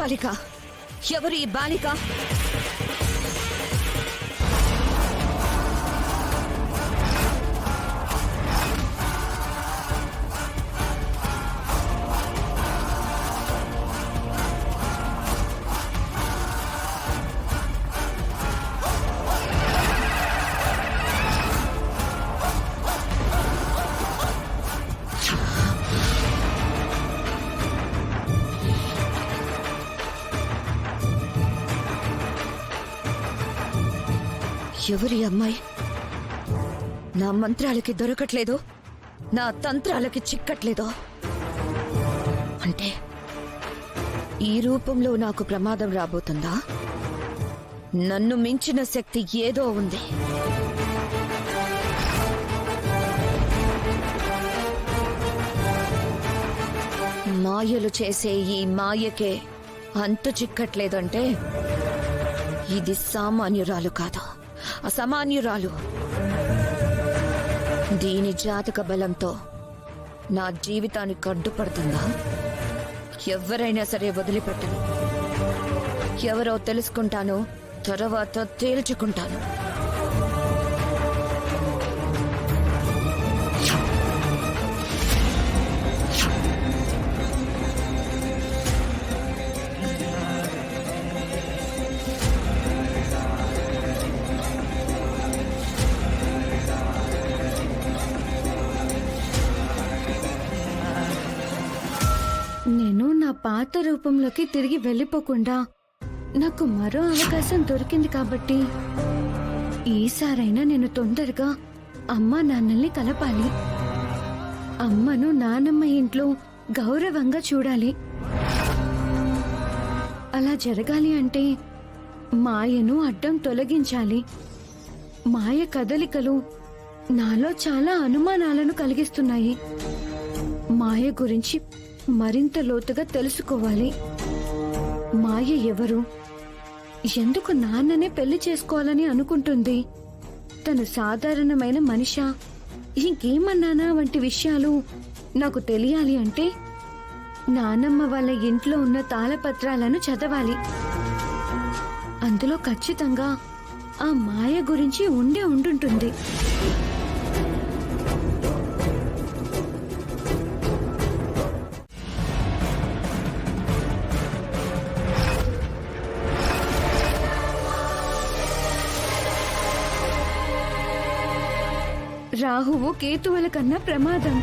బాలిక? ఎవరు ఈ బాలిక? ఎవరి అమ్మాయి? నా మంత్రాలకి దొరకట్లేదు, నా తంత్రాలకి చిక్కట్లేదు. అంటే ఈ రూపంలో నాకు ప్రమాదం రాబోతుందా? నన్ను మించిన శక్తి ఏదో ఉంది. మాయలు చేసే ఈ మాయకే అంతు చిక్కట్లేదంటే ఇది సామాన్యురాలు కాదు, అసామాన్యురాలు. దీని జాతక బలంతో నా జీవితానికి అడ్డుపడుతుందా? ఎవరైనా సరే వదిలిపెట్టను. ఎవరో తెలుసుకుంటాను, తర్వాత తేల్చుకుంటాను. నేను నా పాత రూపంలోకి తిరిగి వెళ్ళిపోకుండా నాకు మరో అవకాశం దొరికింది కాబట్టి ఈసారైనా నేను తొందరగా అమ్మా నాన్నల్ని కలపాలి. అమ్మను నానమ్మ ఇంట్లో గౌరవంగా చూడాలి. అలా జరగాలి అంటే మాయను అడ్డం తొలగించాలి. మాయ కదలికలు నాలో చాలా అనుమానాలను కలిగిస్తున్నాయి. మాయ గురించి మరింత లోతుగా తెలుసుకోవాలి. మాయ ఎవరు? ఎందుకు నాన్ననే పెళ్లి చేసుకోవాలని అనుకుంటుంది? తను సాధారణమైన మనిషా, ఇంకేమన్నానా వంటి విషయాలు నాకు తెలియాలి అంటే నానమ్మ వాళ్ళ ఇంట్లో ఉన్న తాళపత్రాలను చదవాలి. అందులో ఖచ్చితంగా ఆ మాయ గురించి ఉండుంటుంది. రాహువు కేతువుల కన్నా ప్రమాదం.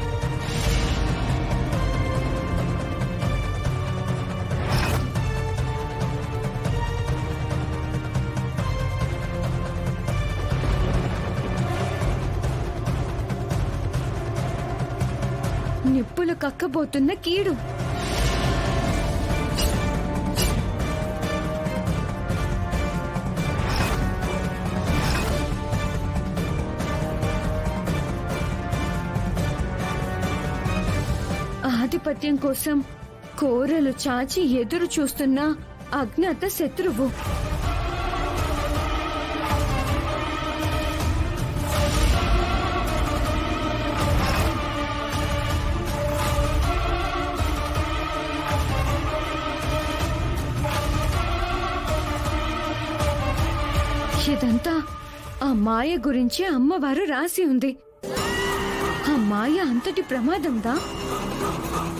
నిప్పులు కక్కబోతున్న కీడు. ఆధిపత్యం కోసం కోరలు చాచి ఎదురు చూస్తున్న అజ్ఞాత శత్రువు. ఇదంతా ఆ మాయ గురించి అమ్మవారు రాసి ఉంది. ఆ మాయ అంతటి ప్రమాదందా?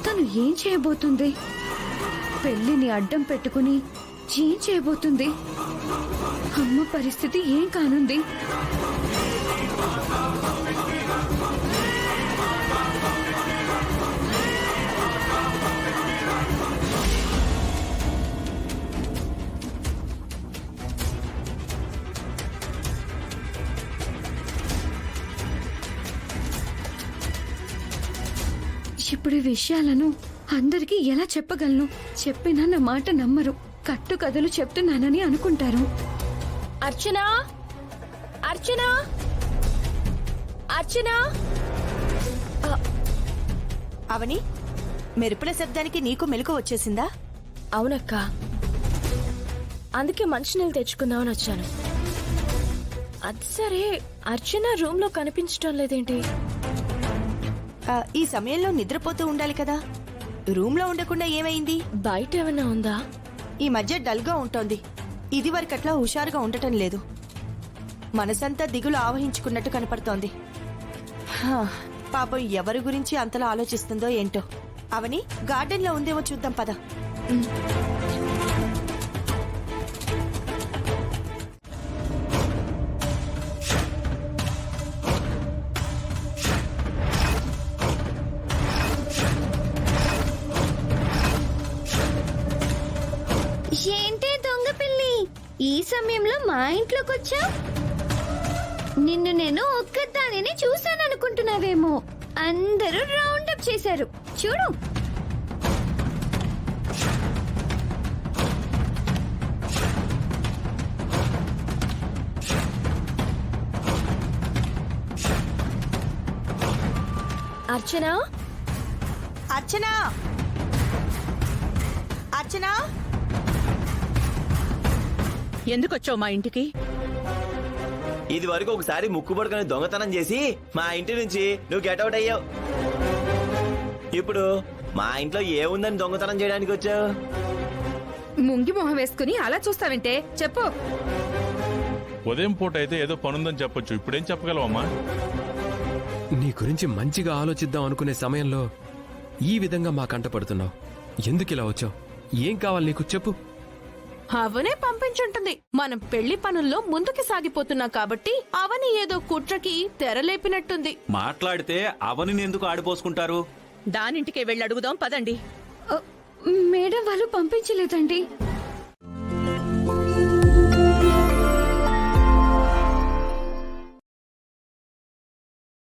తను ఏం చేయబోతుంది? పెళ్లిని అడ్డం పెట్టుకుని ఏం చేయబోతుంది? అమ్మ పరిస్థితి ఏం కానుంది? ఇప్పుడు ఈ విషయాలను అందరికీ ఎలా చెప్పగలను? చెప్పినా నా మాట నమ్మరు. కట్టు కథలు చెప్తున్నానని అనుకుంటారు. అర్చన, అర్చన, అర్చన. అవని, మెరుపుల శబ్దానికి నీకు మెలకు వచ్చేసిందా? అవునక్క, అందుకే మంచినీళ్ళు తెచ్చుకుందామని వచ్చాను. అది సరే, అర్చన రూమ్ లో కనిపించడం లేదేంటి? ఈ సమయంలో నిద్రపోతూ ఉండాలి కదా. రూమ్ లో ఉండకుండా ఏమైంది? బయట ఏమన్నా ఉందా? ఈ మధ్య డల్గా ఉంటోంది. ఇది వరకట్లా హుషారుగా ఉండటం లేదు. మనసంతా దిగులు ఆవహించుకున్నట్టు కనపడుతోంది. హా, పాపం ఎవరి గురించి అంతలా ఆలోచిస్తుందో ఏంటో. అవని గార్డెన్లో ఉందేమో చూద్దాం పద. ఏంటే దొంగ పిల్లి, ఈ సమయంలో మా ఇంట్లోకి వచ్చా? నిన్ను నేను ఒక్కదానిని చూశాననుకుంటున్నావేమో. అందరూ రౌండప్ చేశారు చూడు. అర్చన, అర్చన, అర్చన, ఎందుకొచ్చావు మా ఇంటికి? ఇది వరకు ఒకసారి ముక్కు పడుకొని దొంగతనం చేసి మా ఇంటి నుంచి నువ్వు గెటౌట్ అయ్యావు. ఇప్పుడు మా ఇంట్లో ఏముందని దొంగతనం చేయడానికి వచ్చావు? ముంగి మొహం వేసుకుని అలా చూస్తావంటే చెప్పు. ఉదయం పూట అయితే ఏదో పనుందని చెప్పొచ్చు, ఇప్పుడేం చెప్పగలవమ్మా? నీ గురించి మంచిగా ఆలోచిద్దాం అనుకునే సమయంలో ఈ విధంగా మా కంట పడుతున్నావు. ఎందుకిలా వచ్చావు? ఏం కావాలి నీకు చెప్పు. అవనే పంపించుంటుంది. మనం పెళ్లి పనుల్లో ముందుకు సాగిపోతున్నాం కాబట్టి అవని ఏదో కుట్రకి తెరలేపినట్టుంది. మాట్లాడితే అవనిని ఎందుకు ఆడిపోసుకుంటారు? దానింటికే వెళ్ళి అడుగుదాం పదండి. మేడం వాళ్ళు పంపించలేదండి.